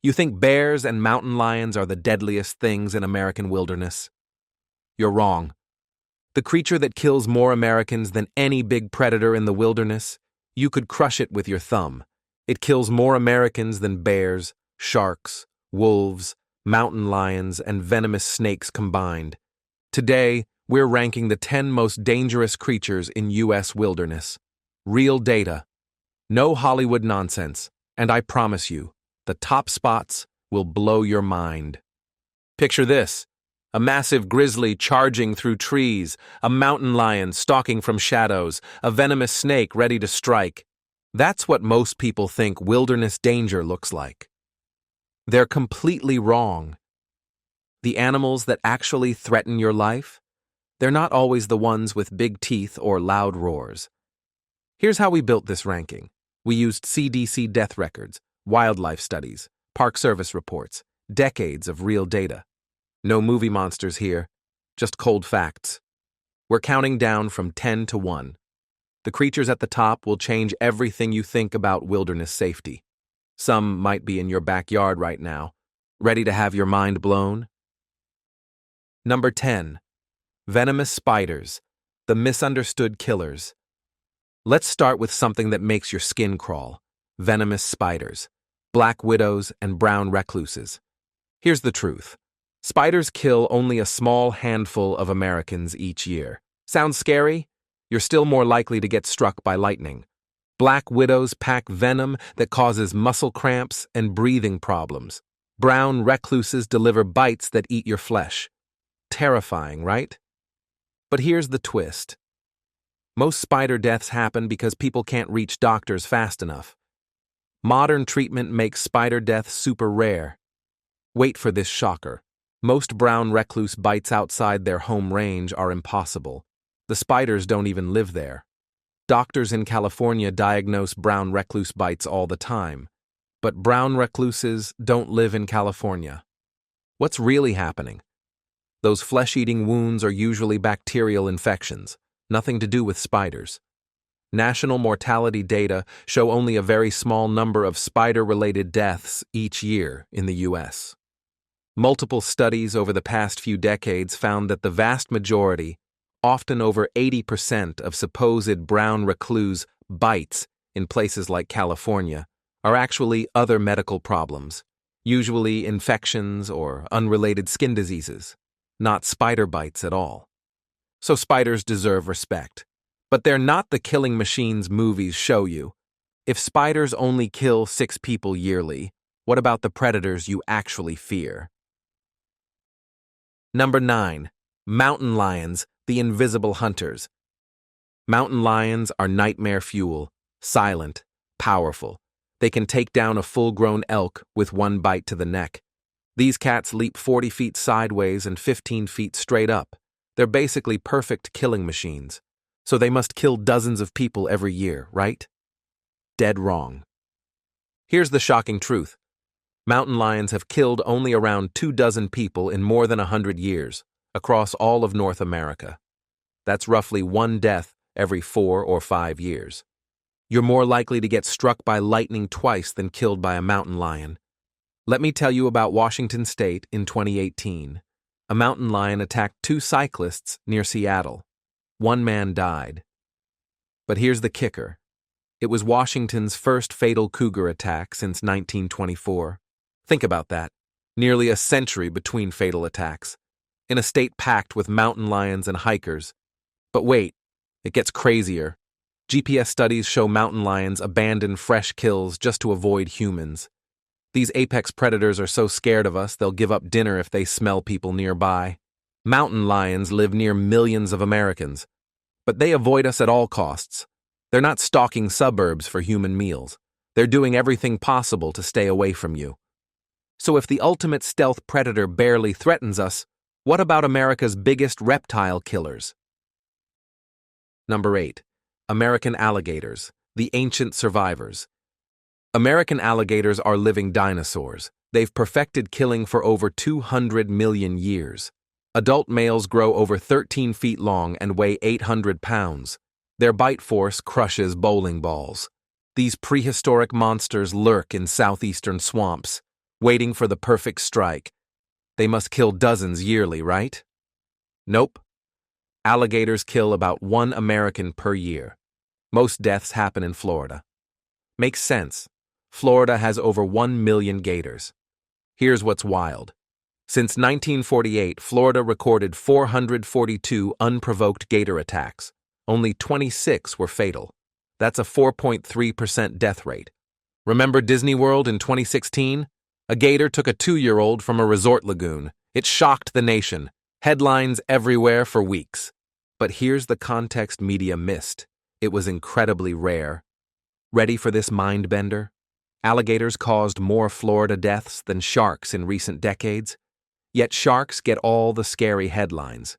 You think bears and mountain lions are the deadliest things in American wilderness? You're wrong. The creature that kills more Americans than any big predator in the wilderness, you could crush it with your thumb. It kills more Americans than bears, sharks, wolves, mountain lions, and venomous snakes combined. Today, we're ranking the 10 most dangerous creatures in U.S. wilderness. Real data. No Hollywood nonsense, and I promise you, the top spots will blow your mind. Picture this: a massive grizzly charging through trees, a mountain lion stalking from shadows, a venomous snake ready to strike. That's what most people think wilderness danger looks like. They're completely wrong. The animals that actually threaten your life, they're not always the ones with big teeth or loud roars. Here's how we built this ranking. We used CDC death records, wildlife studies, Park Service reports, decades of real data. No movie monsters here, just cold facts. We're counting down from 10 to 1. The creatures at the top will change everything you think about wilderness safety. Some might be in your backyard right now, ready to have your mind blown. Number 10. Venomous spiders, the misunderstood killers. Let's start with something that makes your skin crawl: venomous spiders, black widows, and brown recluses. Here's the truth. Spiders kill only a small handful of Americans each year. Sounds scary? You're still more likely to get struck by lightning. Black widows pack venom that causes muscle cramps and breathing problems. Brown recluses deliver bites that eat your flesh. Terrifying, right? But here's the twist. Most spider deaths happen because people can't reach doctors fast enough. Modern treatment makes spider deaths super rare. Wait for this shocker. Most brown recluse bites outside their home range are impossible. The spiders don't even live there. Doctors in California diagnose brown recluse bites all the time. But brown recluses don't live in California. What's really happening? Those flesh-eating wounds are usually bacterial infections, nothing to do with spiders. National mortality data show only a very small number of spider-related deaths each year in the U.S. Multiple studies over the past few decades found that the vast majority, often over 80% of supposed brown recluse bites in places like California, are actually other medical problems, usually infections or unrelated skin diseases, not spider bites at all. So spiders deserve respect. But they're not the killing machines movies show you. If spiders only kill 6 people yearly, what about the predators you actually fear? Number 9. Mountain lions, the invisible hunters. Mountain lions are nightmare fuel, silent, powerful. They can take down a full-grown elk with one bite to the neck. These cats leap 40 feet sideways and 15 feet straight up. They're basically perfect killing machines. So they must kill dozens of people every year, right? Dead wrong. Here's the shocking truth. Mountain lions have killed only around 24 people in more than 100 years, across all of North America. That's roughly 1 death every 4 or 5 years. You're more likely to get struck by lightning twice than killed by a mountain lion. Let me tell you about Washington State in 2018. A mountain lion attacked 2 cyclists near Seattle. 1 man died. But here's the kicker. It was Washington's first fatal cougar attack since 1924. Think about that. Nearly a century between fatal attacks. In a state packed with mountain lions and hikers. But wait, it gets crazier. GPS studies show mountain lions abandon fresh kills just to avoid humans. These apex predators are so scared of us they'll give up dinner if they smell people nearby. Mountain lions live near millions of Americans, but they avoid us at all costs. They're not stalking suburbs for human meals. They're doing everything possible to stay away from you. So if the ultimate stealth predator barely threatens us, what about America's biggest reptile killers? Number 8. American alligators, the ancient survivors. American alligators are living dinosaurs. They've perfected killing for over 200 million years. Adult males grow over 13 feet long and weigh 800 pounds. Their bite force crushes bowling balls. These prehistoric monsters lurk in southeastern swamps. waiting for the perfect strike. They must kill dozens yearly, right? Nope. Alligators kill about 1 American per year. Most deaths happen in Florida. Makes sense. Florida has over 1 million gators. Here's what's wild. Since 1948, Florida recorded 442 unprovoked gator attacks. Only 26 were fatal. That's a 4.3% death rate. Remember Disney World in 2016? A gator took a 2-year-old from a resort lagoon. It shocked the nation. Headlines everywhere for weeks. But here's the context media missed. It was incredibly rare. Ready for this mind bender? Alligators caused more Florida deaths than sharks in recent decades. Yet sharks get all the scary headlines.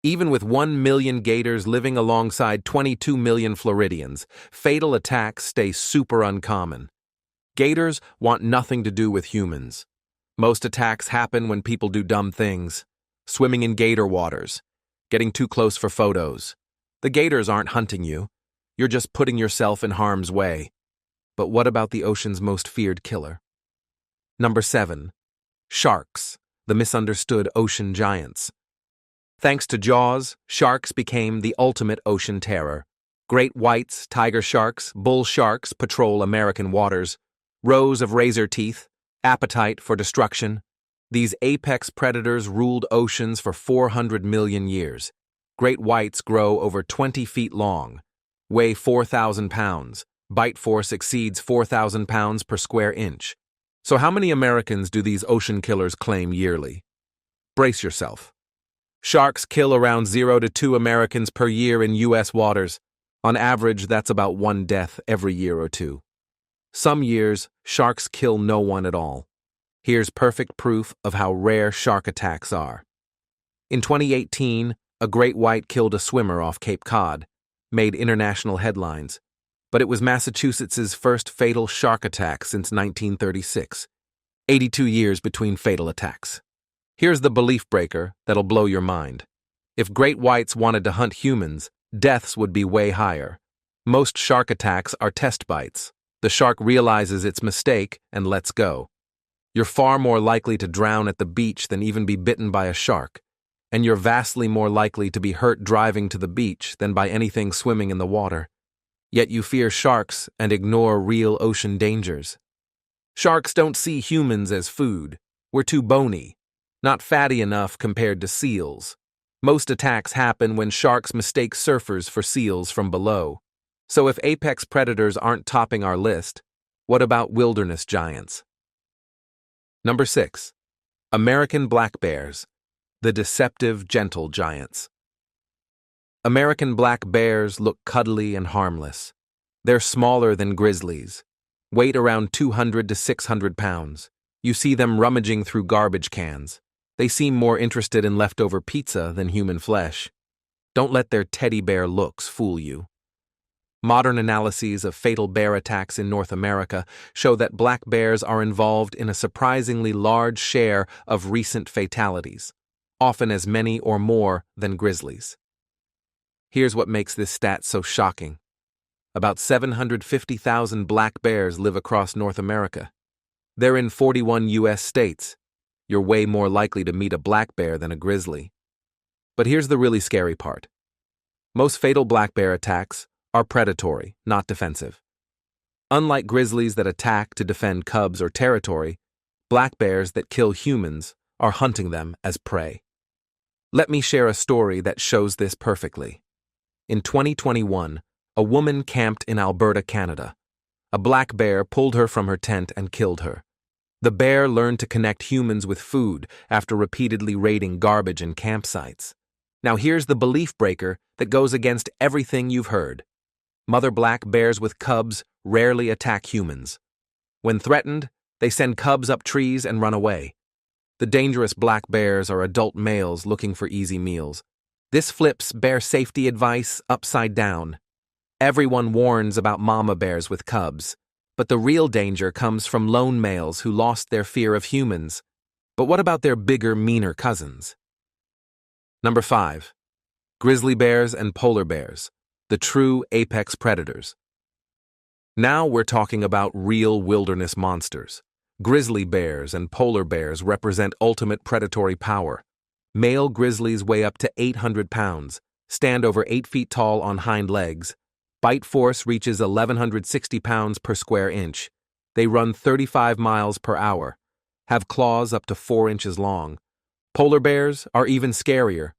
Even with 1 million gators living alongside 22 million Floridians, fatal attacks stay super uncommon. Gators want nothing to do with humans. Most attacks happen when people do dumb things. Swimming in gator waters. Getting too close for photos. The gators aren't hunting you. You're just putting yourself in harm's way. But what about the ocean's most feared killer? Number 7. Sharks, the misunderstood ocean giants. Thanks to Jaws, sharks became the ultimate ocean terror. Great whites, tiger sharks, bull sharks patrol American waters. Rows of razor teeth, appetite for destruction. These apex predators ruled oceans for 400 million years. Great whites grow over 20 feet long, weigh 4,000 pounds. Bite force exceeds 4,000 pounds per square inch. So how many Americans do these ocean killers claim yearly? Brace yourself. Sharks kill around 0 to 2 Americans per year in U.S. waters. On average, that's about 1 death every year or 2. Some years, sharks kill no one at all. Here's perfect proof of how rare shark attacks are. In 2018, a great white killed a swimmer off Cape Cod, made international headlines. But it was Massachusetts's first fatal shark attack since 1936. 82 years between fatal attacks. Here's the belief breaker that'll blow your mind. If great whites wanted to hunt humans, deaths would be way higher. Most shark attacks are test bites. The shark realizes its mistake and lets go. You're far more likely to drown at the beach than even be bitten by a shark. And you're vastly more likely to be hurt driving to the beach than by anything swimming in the water. Yet you fear sharks and ignore real ocean dangers. Sharks don't see humans as food. We're too bony, not fatty enough compared to seals. Most attacks happen when sharks mistake surfers for seals from below. So if apex predators aren't topping our list, what about wilderness giants? Number 6. American black bears, the deceptive gentle giants. American black bears look cuddly and harmless. They're smaller than grizzlies, weight around 200 to 600 pounds. You see them rummaging through garbage cans. They seem more interested in leftover pizza than human flesh. Don't let their teddy bear looks fool you. Modern analyses of fatal bear attacks in North America show that black bears are involved in a surprisingly large share of recent fatalities, often as many or more than grizzlies. Here's what makes this stat so shocking. About 750,000 black bears live across North America. They're in 41 U.S. states. You're way more likely to meet a black bear than a grizzly. But here's the really scary part. Most fatal black bear attacks are predatory, not defensive. Unlike grizzlies that attack to defend cubs or territory, black bears that kill humans are hunting them as prey. Let me share a story that shows this perfectly. In 2021, a woman camped in Alberta, Canada. A black bear pulled her from her tent and killed her. The bear learned to connect humans with food after repeatedly raiding garbage and campsites. Now here's the belief breaker that goes against everything you've heard. Mother black bears with cubs rarely attack humans. When threatened, they send cubs up trees and run away. The dangerous black bears are adult males looking for easy meals. This flips bear safety advice upside down. Everyone warns about mama bears with cubs, but the real danger comes from lone males who lost their fear of humans. But what about their bigger, meaner cousins? Number 5. Grizzly bears and polar bears, the true apex predators. Now we're talking about real wilderness monsters. Grizzly bears and polar bears represent ultimate predatory power. Male grizzlies weigh up to 800 pounds, stand over 8 feet tall on hind legs. Bite force reaches 1,160 pounds per square inch. They run 35 miles per hour, have claws up to 4 inches long. Polar bears are even scarier.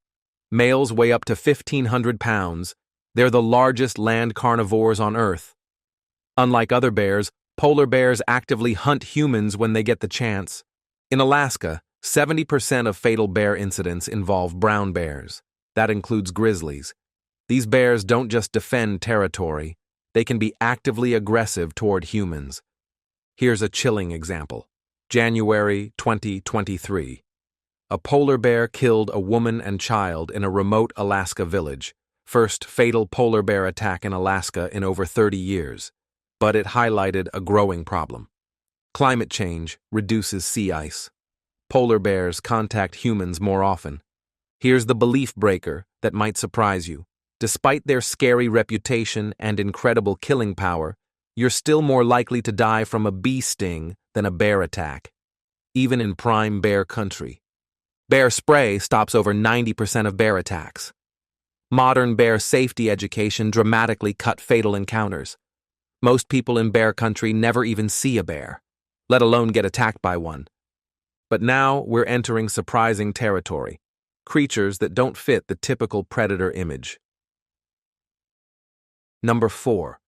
Males weigh up to 1,500 pounds. They're the largest land carnivores on Earth. Unlike other bears, polar bears actively hunt humans when they get the chance. In Alaska, 70% of fatal bear incidents involve brown bears. That includes grizzlies. These bears don't just defend territory, they can be actively aggressive toward humans. Here's a chilling example. January 2023. A polar bear killed a woman and child in a remote Alaska village. First fatal polar bear attack in Alaska in over 30 years. But it highlighted a growing problem. Climate change reduces sea ice. Polar bears contact humans more often. Here's the belief breaker that might surprise you. Despite their scary reputation and incredible killing power, you're still more likely to die from a bee sting than a bear attack, even in prime bear country. Bear spray stops over 90% of bear attacks. Modern bear safety education dramatically cut fatal encounters. Most people in bear country never even see a bear, let alone get attacked by one. But now we're entering surprising territory, creatures that don't fit the typical predator image. Number 4.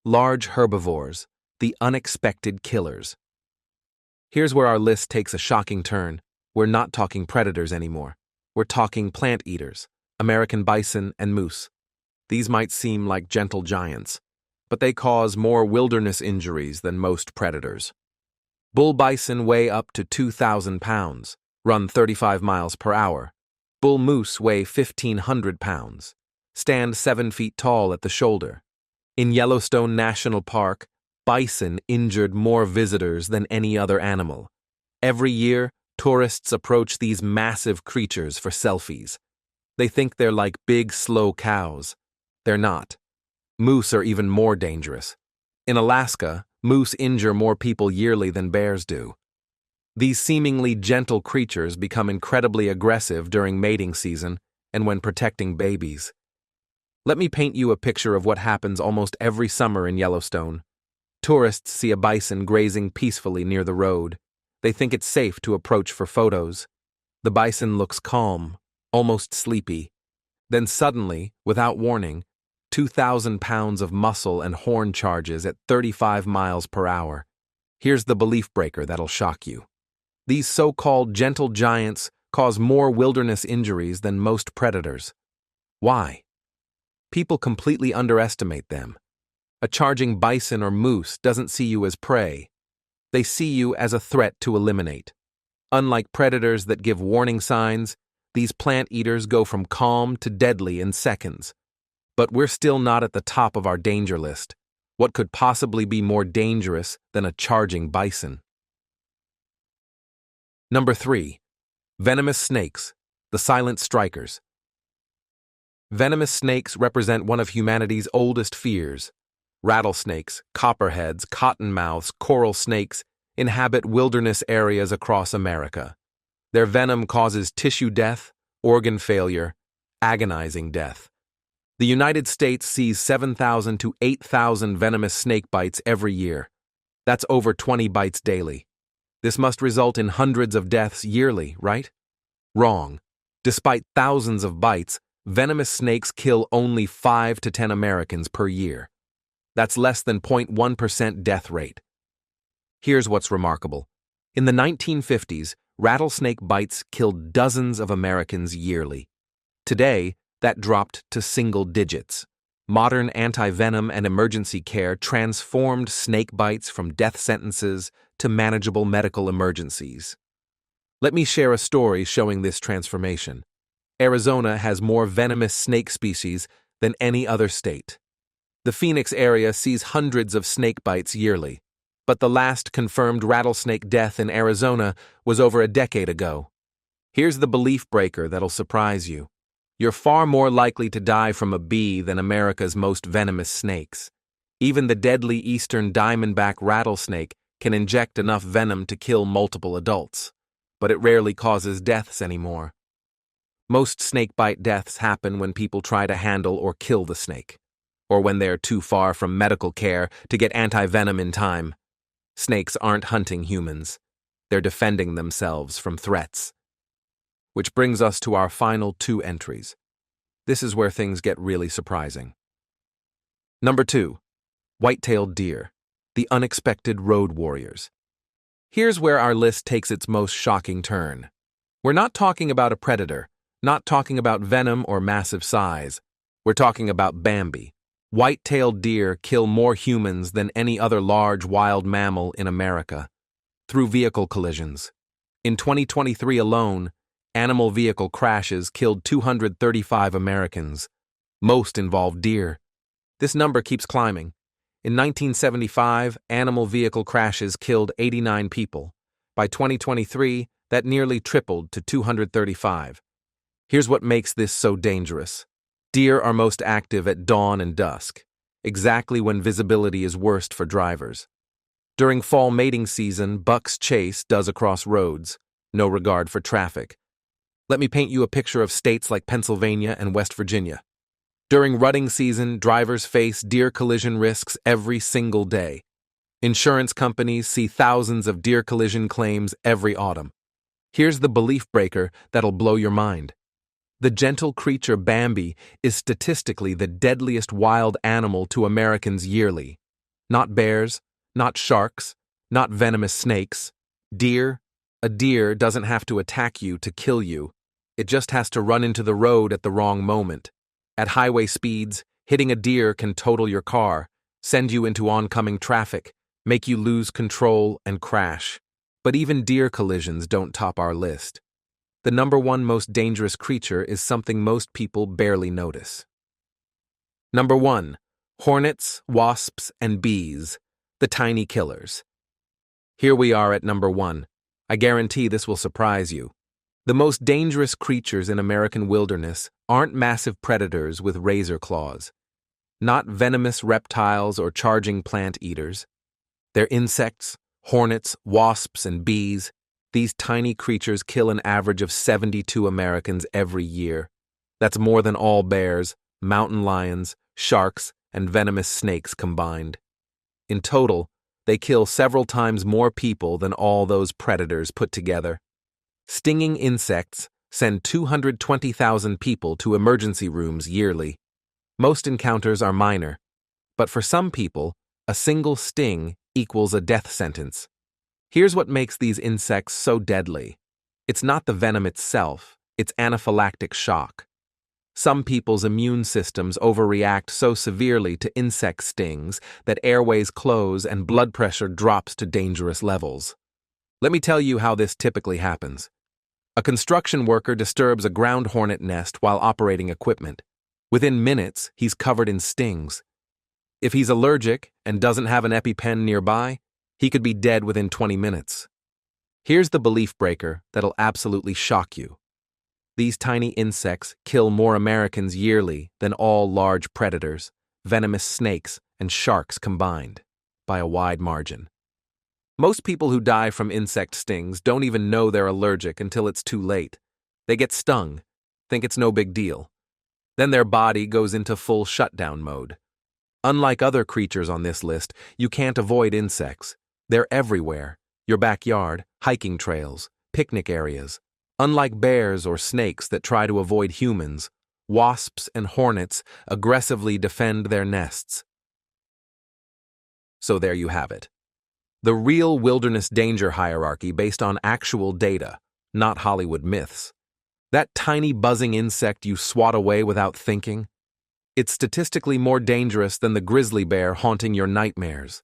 Large herbivores, the unexpected killers. Here's where our list takes a shocking turn. We're not talking predators anymore. We're talking plant eaters, American bison and moose. These might seem like gentle giants, but they cause more wilderness injuries than most predators. Bull bison weigh up to 2,000 pounds, run 35 miles per hour. Bull moose weigh 1,500 pounds, stand 7 feet tall at the shoulder. In Yellowstone National Park, bison injured more visitors than any other animal. Every year, tourists approach these massive creatures for selfies. They think they're like big, slow cows. They're not. Moose are even more dangerous. In Alaska, moose injure more people yearly than bears do. These seemingly gentle creatures become incredibly aggressive during mating season and when protecting babies. Let me paint you a picture of what happens almost every summer in Yellowstone. Tourists see a bison grazing peacefully near the road. They think it's safe to approach for photos. The bison looks calm, almost sleepy. Then suddenly, without warning, 2,000 pounds of muscle and horn charges at 35 miles per hour. Here's the belief breaker that'll shock you. These so-called gentle giants cause more wilderness injuries than most predators. Why? People completely underestimate them. A charging bison or moose doesn't see you as prey. They see you as a threat to eliminate. Unlike predators that give warning signs, these plant eaters go from calm to deadly in seconds. But we're still not at the top of our danger list. What could possibly be more dangerous than a charging bison? Number 3. Venomous snakes, the silent strikers. Venomous snakes represent one of humanity's oldest fears. Rattlesnakes, copperheads, cottonmouths, coral snakes inhabit wilderness areas across America. Their venom causes tissue death, organ failure, agonizing death. The United States sees 7,000 to 8,000 venomous snake bites every year. That's over 20 bites daily. This must result in hundreds of deaths yearly, right? Wrong. Despite thousands of bites, venomous snakes kill only 5 to 10 Americans per year. That's less than 0.1% death rate. Here's what's remarkable. In the 1950s, rattlesnake bites killed dozens of Americans yearly. Today, that dropped to single digits. Modern anti-venom and emergency care transformed snake bites from death sentences to manageable medical emergencies. Let me share a story showing this transformation. Arizona has more venomous snake species than any other state. The Phoenix area sees hundreds of snake bites yearly, but the last confirmed rattlesnake death in Arizona was over a decade ago. Here's the belief breaker that'll surprise you. You're far more likely to die from a bee than America's most venomous snakes. Even the deadly eastern diamondback rattlesnake can inject enough venom to kill multiple adults, but it rarely causes deaths anymore. Most snakebite deaths happen when people try to handle or kill the snake, or when they're too far from medical care to get anti-venom in time. Snakes aren't hunting humans. They're defending themselves from threats. Which brings us to our final 2 entries. This is where things get really surprising. Number 2. White-tailed deer, the unexpected road warriors. Here's where our list takes its most shocking turn. We're not talking about a predator, not talking about venom or massive size. We're talking about Bambi. White-tailed deer kill more humans than any other large wild mammal in America, through vehicle collisions. In 2023 alone, animal vehicle crashes killed 235 Americans. Most involved deer. This number keeps climbing. In 1975, animal vehicle crashes killed 89 people. By 2023, that nearly tripled to 235. Here's what makes this so dangerous. Deer are most active at dawn and dusk, exactly when visibility is worst for drivers. During fall mating season, bucks chase does across roads, no regard for traffic. Let me paint you a picture of states like Pennsylvania and West Virginia. During rutting season, drivers face deer collision risks every single day. Insurance companies see thousands of deer collision claims every autumn. Here's the belief breaker that'll blow your mind. The gentle creature Bambi is statistically the deadliest wild animal to Americans yearly. Not bears, not sharks, not venomous snakes. Deer. A deer doesn't have to attack you to kill you. It just has to run into the road at the wrong moment. At highway speeds, hitting a deer can total your car, send you into oncoming traffic, make you lose control and crash. But even deer collisions don't top our list. The number 1 most dangerous creature is something most people barely notice. Number 1. Hornets, wasps, and bees, the tiny killers. Here we are at number 1. I guarantee this will surprise you. The most dangerous creatures in American wilderness aren't massive predators with razor claws, not venomous reptiles or charging plant eaters. They're insects, hornets, wasps, and bees. These tiny creatures kill an average of 72 Americans every year. That's more than all bears, mountain lions, sharks, and venomous snakes combined. In total, they kill several times more people than all those predators put together. Stinging insects send 220,000 people to emergency rooms yearly. Most encounters are minor, but for some people, a single sting equals a death sentence. Here's what makes these insects so deadly. It's not the venom itself, it's anaphylactic shock. Some people's immune systems overreact so severely to insect stings that airways close and blood pressure drops to dangerous levels. Let me tell you how this typically happens. A construction worker disturbs a ground hornet nest while operating equipment. Within minutes, he's covered in stings. If he's allergic and doesn't have an EpiPen nearby, he could be dead within 20 minutes. Here's the belief breaker that'll absolutely shock you. These tiny insects kill more Americans yearly than all large predators, venomous snakes, and sharks combined, by a wide margin. Most people who die from insect stings don't even know they're allergic until it's too late. They get stung, think it's no big deal. Then their body goes into full shutdown mode. Unlike other creatures on this list, you can't avoid insects. They're everywhere. Your backyard, hiking trails, picnic areas. Unlike bears or snakes that try to avoid humans, wasps and hornets aggressively defend their nests. So there you have it. The real wilderness danger hierarchy based on actual data, not Hollywood myths. That tiny buzzing insect you swat away without thinking? It's statistically more dangerous than the grizzly bear haunting your nightmares.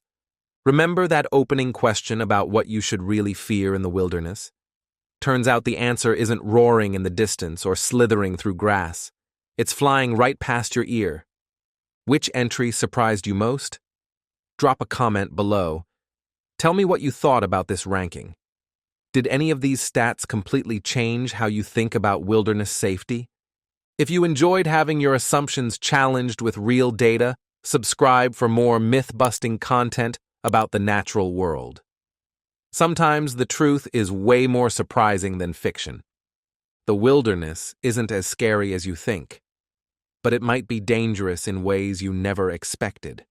Remember that opening question about what you should really fear in the wilderness? Turns out the answer isn't roaring in the distance or slithering through grass. It's flying right past your ear. Which entry surprised you most? Drop a comment below. Tell me what you thought about this ranking. Did any of these stats completely change how you think about wilderness safety? If you enjoyed having your assumptions challenged with real data, subscribe for more myth-busting content about the natural world. Sometimes the truth is way more surprising than fiction. The wilderness isn't as scary as you think, but it might be dangerous in ways you never expected.